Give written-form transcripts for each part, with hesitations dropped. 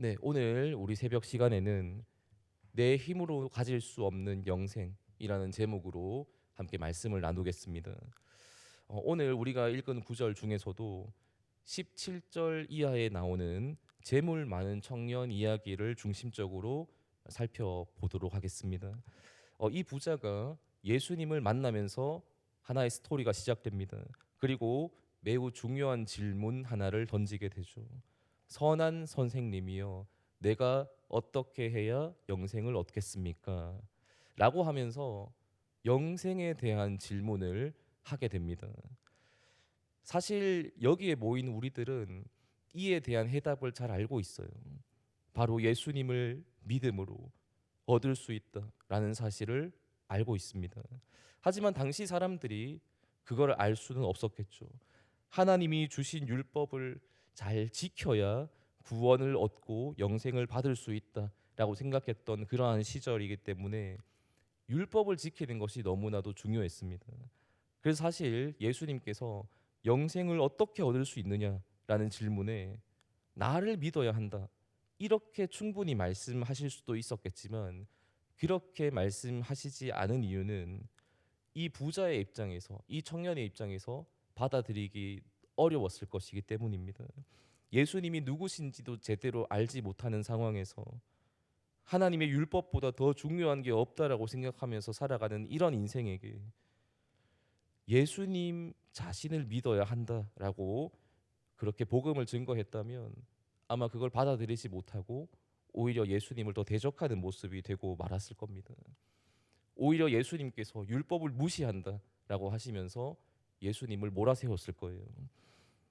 네, 오늘 우리 새벽 시간에는 내 힘으로 가질 수 없는 영생이라는 제목으로 함께 말씀을 나누겠습니다. 오늘 우리가 읽은 구절 중에서도 17절 이하에 나오는 재물 많은 청년 이야기를 중심적으로 살펴보도록 하겠습니다. 이 부자가 예수님을 만나면서 하나의 스토리가 시작됩니다. 그리고 매우 중요한 질문 하나를 던지게 되죠. 선한 선생님이여, 내가 어떻게 해야 영생을 얻겠습니까? 라고 하면서 영생에 대한 질문을 하게 됩니다. 사실 여기에 모인 우리들은 이에 대한 해답을 잘 알고 있어요. 바로 예수님을 믿음으로 얻을 수 있다라는 사실을 알고 있습니다. 하지만 당시 사람들이 그걸 알 수는 없었겠죠. 하나님이 주신 율법을 잘 지켜야 구원을 얻고 영생을 받을 수 있다라고 생각했던 그러한 시절이기 때문에 율법을 지키는 것이 너무나도 중요했습니다. 그래서 사실 예수님께서 영생을 어떻게 얻을 수 있느냐라는 질문에 나를 믿어야 한다, 이렇게 충분히 말씀하실 수도 있었겠지만 그렇게 말씀하시지 않은 이유는 이 부자의 입장에서, 이 청년의 입장에서 받아들이기 어려웠을 것이기 때문입니다. 예수님이 누구신지도 제대로 알지 못하는 상황에서 하나님의 율법보다 더 중요한 게 없다라고 생각하면서 살아가는 이런 인생에게 예수님 자신을 믿어야 한다라고 그렇게 복음을 증거했다면 아마 그걸 받아들이지 못하고 오히려 예수님을 더 대적하는 모습이 되고 말았을 겁니다. 오히려 예수님께서 율법을 무시한다라고 하시면서 예수님을 몰아세웠을 거예요.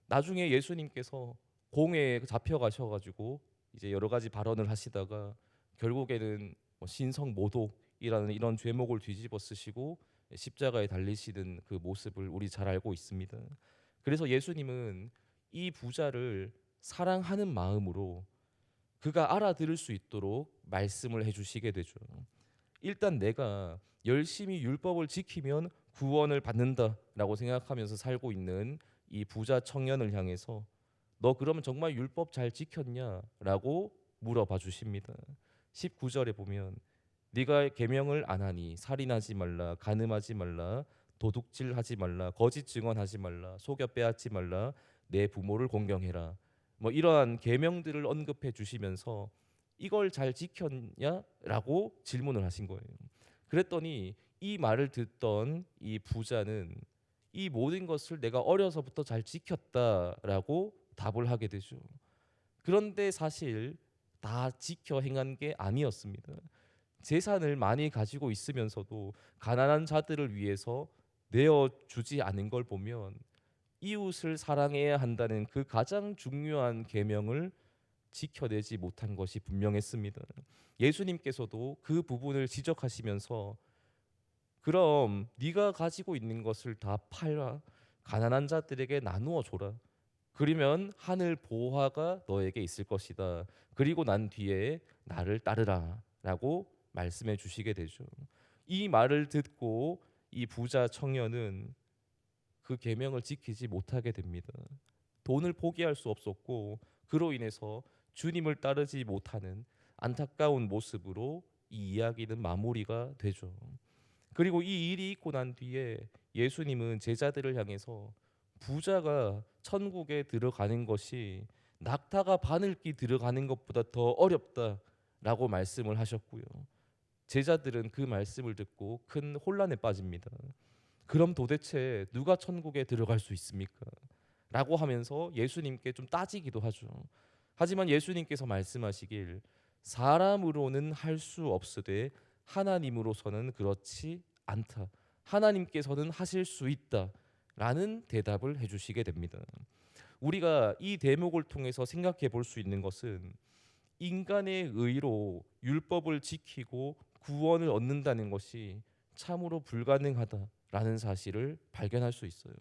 나중에 예수님께서 공회에 잡혀가셔가지고 이제 여러 가지 발언을 하시다가 결국에는 뭐 신성모독이라는 이런 죄목을 뒤집어 쓰시고 십자가에 달리시는 그 모습을 우리 잘 알고 있습니다. 그래서 예수님은 이 부자를 사랑하는 마음으로 그가 알아들을 수 있도록 말씀을 해주시게 되죠. 일단 내가 열심히 율법을 지키면 구원을 받는다라고 생각하면서 살고 있는 이 부자 청년을 향해서 너 그러면 정말 율법 잘 지켰냐라고 물어봐 주십니다. 19절에 보면 네가 계명을 안 하니 살인하지 말라, 간음하지 말라, 도둑질하지 말라, 거짓 증언하지 말라, 속여 빼앗지 말라, 내 부모를 공경해라. 뭐 이러한 계명들을 언급해 주시면서 이걸 잘 지켰냐라고 질문을 하신 거예요. 그랬더니 이 말을 듣던 이 부자는 이 모든 것을 내가 어려서부터 잘 지켰다라고 답을 하게 되죠. 그런데 사실 다 지켜 행한 게 아니었습니다. 재산을 많이 가지고 있으면서도 가난한 자들을 위해서 내어 주지 않은 걸 보면 이웃을 사랑해야 한다는 그 가장 중요한 계명을 지켜내지 못한 것이 분명했습니다. 예수님께서도 그 부분을 지적하시면서 그럼 네가 가지고 있는 것을 다 팔아 가난한 자들에게 나누어 줘라. 그러면 하늘 보화가 너에게 있을 것이다. 그리고 난 뒤에 나를 따르라라고 말씀해 주시게 되죠. 이 말을 듣고 이 부자 청년은 그 계명을 지키지 못하게 됩니다. 돈을 포기할 수 없었고 그로 인해서 주님을 따르지 못하는 안타까운 모습으로 이 이야기는 마무리가 되죠. 그리고 이 일이 있고 난 뒤에 예수님은 제자들을 향해서 부자가 천국에 들어가는 것이 낙타가 바늘기 들어가는 것보다 더 어렵다라고 말씀을 하셨고요. 제자들은 그 말씀을 듣고 큰 혼란에 빠집니다. 그럼 도대체 누가 천국에 들어갈 수 있습니까? 라고 하면서 예수님께 좀 따지기도 하죠. 하지만 예수님께서 말씀하시길 사람으로는 할 수 없으되 하나님으로서는 그렇지 않다. 하나님께서는 하실 수 있다. 라는 대답을 해주시게 됩니다. 우리가 이 대목을 통해서 생각해 볼 수 있는 것은 인간의 의로 율법을 지키고 구원을 얻는다는 것이 참으로 불가능하다라는 사실을 발견할 수 있어요.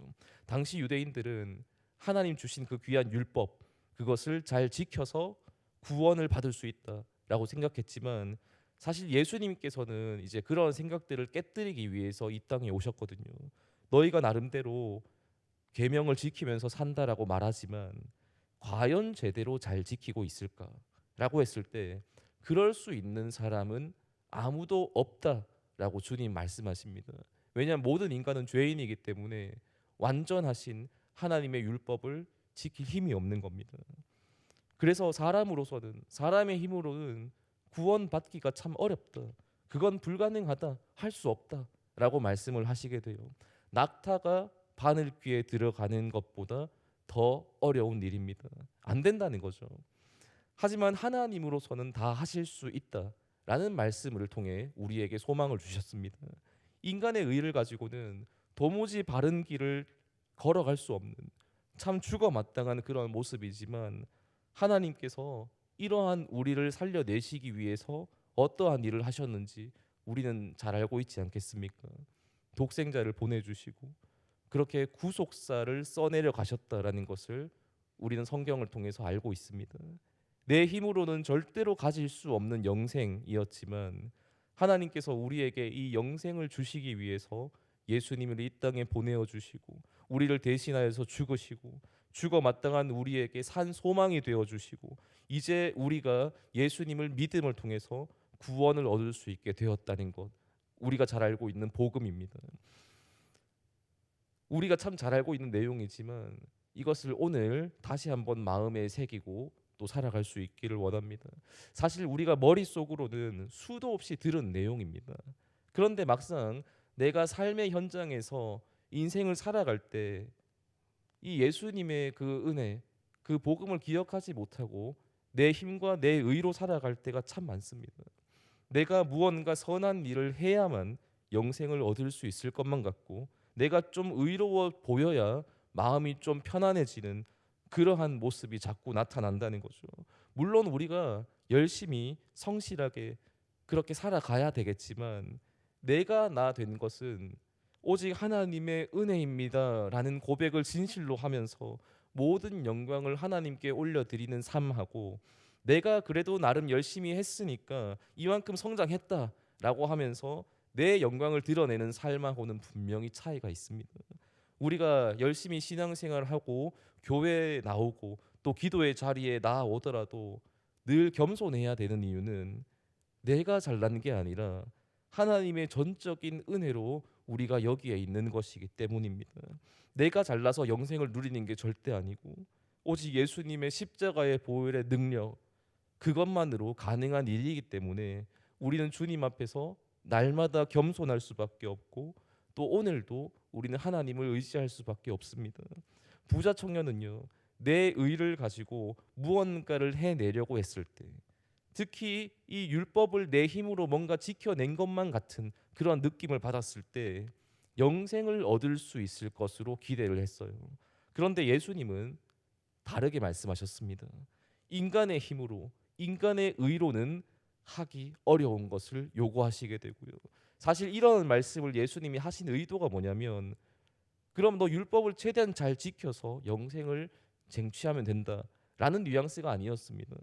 당시 유대인들은 하나님 주신 그 귀한 율법, 그것을 잘 지켜서 구원을 받을 수 있다라고 생각했지만 사실 예수님께서는 이제 그런 생각들을 깨뜨리기 위해서 이 땅에 오셨거든요. 너희가 나름대로 계명을 지키면서 산다라고 말하지만 과연 제대로 잘 지키고 있을까? 라고 했을 때 그럴 수 있는 사람은 아무도 없다라고 주님 말씀하십니다. 왜냐하면 모든 인간은 죄인이기 때문에 완전하신 하나님의 율법을 지킬 힘이 없는 겁니다. 그래서 사람으로서는, 사람의 힘으로는 구원받기가 참 어렵다. 그건 불가능하다. 할 수 없다라고 말씀을 하시게 돼요. 낙타가 바늘귀에 들어가는 것보다 더 어려운 일입니다. 안 된다는 거죠. 하지만 하나님으로서는 다 하실 수 있다라는 말씀을 통해 우리에게 소망을 주셨습니다. 인간의 의를 가지고는 도무지 바른 길을 걸어갈 수 없는 참 죽어 마땅한 그런 모습이지만, 하나님께서 이러한 우리를 살려내시기 위해서 어떠한 일을 하셨는지 우리는 잘 알고 있지 않겠습니까? 독생자를 보내주시고 그렇게 구속사를 써내려 가셨다라는 것을 우리는 성경을 통해서 알고 있습니다. 내 힘으로는 절대로 가질 수 없는 영생이었지만 하나님께서 우리에게 이 영생을 주시기 위해서 예수님을 이 땅에 보내어 주시고 우리를 대신하여서 죽으시고 죽어 마땅한 우리에게 산 소망이 되어 주시고 이제 우리가 예수님을 믿음을 통해서 구원을 얻을 수 있게 되었다는 것, 우리가 잘 알고 있는 복음입니다. 우리가 참 잘 알고 있는 내용이지만 이것을 오늘 다시 한번 마음에 새기고 또 살아갈 수 있기를 원합니다. 사실 우리가 머릿속으로는 수도 없이 들은 내용입니다. 그런데 막상 내가 삶의 현장에서 인생을 살아갈 때 이 예수님의 그 은혜, 그 복음을 기억하지 못하고 내 힘과 내 의로 살아갈 때가 참 많습니다. 내가 무언가 선한 일을 해야만 영생을 얻을 수 있을 것만 같고 내가 좀 의로워 보여야 마음이 좀 편안해지는 그러한 모습이 자꾸 나타난다는 거죠. 물론 우리가 열심히 성실하게 그렇게 살아가야 되겠지만 내가 나 된 것은 오직 하나님의 은혜입니다라는 고백을 진실로 하면서 모든 영광을 하나님께 올려드리는 삶하고, 내가 그래도 나름 열심히 했으니까 이만큼 성장했다라고 하면서 내 영광을 드러내는 삶하고는 분명히 차이가 있습니다. 우리가 열심히 신앙생활을 하고 교회에 나오고 또 기도의 자리에 나오더라도 늘 겸손해야 되는 이유는 내가 잘난 게 아니라 하나님의 전적인 은혜로 우리가 여기에 있는 것이기 때문입니다. 내가 잘나서 영생을 누리는 게 절대 아니고 오직 예수님의 십자가의 보혈의 능력, 그것만으로 가능한 일이기 때문에 우리는 주님 앞에서 날마다 겸손할 수밖에 없고 또 오늘도 우리는 하나님을 의지할 수밖에 없습니다. 부자 청년은요, 내 의를 가지고 무언가를 해내려고 했을 때, 특히 이 율법을 내 힘으로 뭔가 지켜낸 것만 같은 그런 느낌을 받았을 때 영생을 얻을 수 있을 것으로 기대를 했어요. 그런데 예수님은 다르게 말씀하셨습니다. 인간의 힘으로, 인간의 의로는 하기 어려운 것을 요구하시게 되고요. 사실 이런 말씀을 예수님이 하신 의도가 뭐냐면, 그럼 너 율법을 최대한 잘 지켜서 영생을 쟁취하면 된다라는 뉘앙스가 아니었습니다.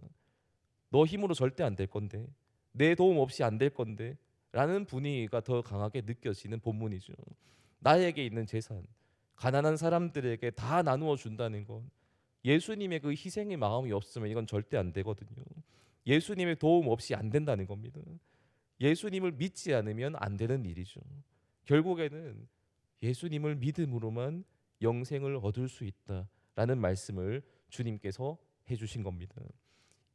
너 힘으로 절대 안 될 건데, 내 도움 없이 안 될 건데 라는 분위기가 더 강하게 느껴지는 본문이죠. 나에게 있는 재산, 가난한 사람들에게 다 나누어 준다는 건 예수님의 그 희생의 마음이 없으면 이건 절대 안 되거든요. 예수님의 도움 없이 안 된다는 겁니다. 예수님을 믿지 않으면 안 되는 일이죠. 결국에는 예수님을 믿음으로만 영생을 얻을 수 있다라는 말씀을 주님께서 해주신 겁니다.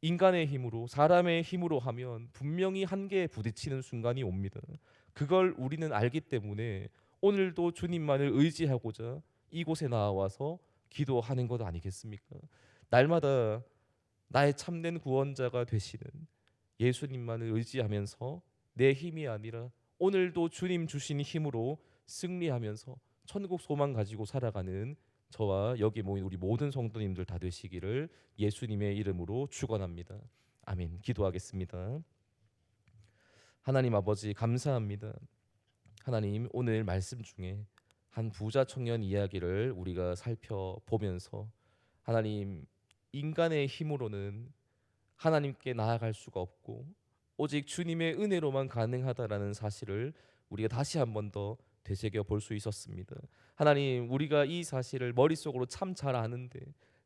인간의 힘으로, 사람의 힘으로 하면 분명히 한계에 부딪히는 순간이 옵니다. 그걸 우리는 알기 때문에 오늘도 주님만을 의지하고자 이곳에 나와서 기도하는 것 아니겠습니까? 날마다 나의 참된 구원자가 되시는 예수님만을 의지하면서 내 힘이 아니라 오늘도 주님 주신 힘으로 승리하면서 천국 소망 가지고 살아가는 저와 여기 모인 우리 모든 성도님들 다 되시기를 예수님의 이름으로 축원합니다. 아멘. 기도하겠습니다. 하나님 아버지 감사합니다. 하나님, 오늘 말씀 중에 한 부자 청년 이야기를 우리가 살펴보면서 하나님, 인간의 힘으로는 하나님께 나아갈 수가 없고 오직 주님의 은혜로만 가능하다라는 사실을 우리가 다시 한 번 더 되새겨 볼 수 있었습니다. 하나님, 우리가 이 사실을 머릿속으로 참 잘 아는데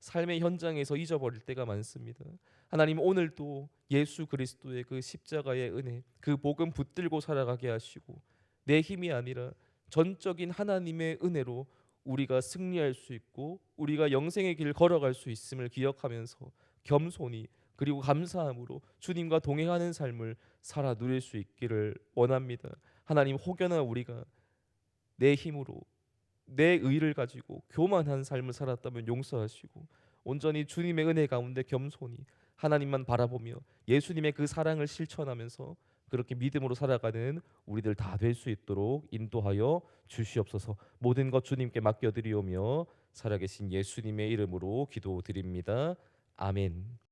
삶의 현장에서 잊어버릴 때가 많습니다. 하나님 오늘도 예수 그리스도의 그 십자가의 은혜, 그 복음 붙들고 살아가게 하시고 내 힘이 아니라 전적인 하나님의 은혜로 우리가 승리할 수 있고 우리가 영생의 길 걸어갈 수 있음을 기억하면서 겸손히 그리고 감사함으로 주님과 동행하는 삶을 살아 누릴 수 있기를 원합니다. 하나님 혹여나 우리가 내 힘으로 내 의를 가지고 교만한 삶을 살았다면 용서하시고 온전히 주님의 은혜 가운데 겸손히 하나님만 바라보며 예수님의 그 사랑을 실천하면서 그렇게 믿음으로 살아가는 우리들 다 될 수 있도록 인도하여 주시옵소서. 모든 것 주님께 맡겨드리오며 살아계신 예수님의 이름으로 기도드립니다. 아멘.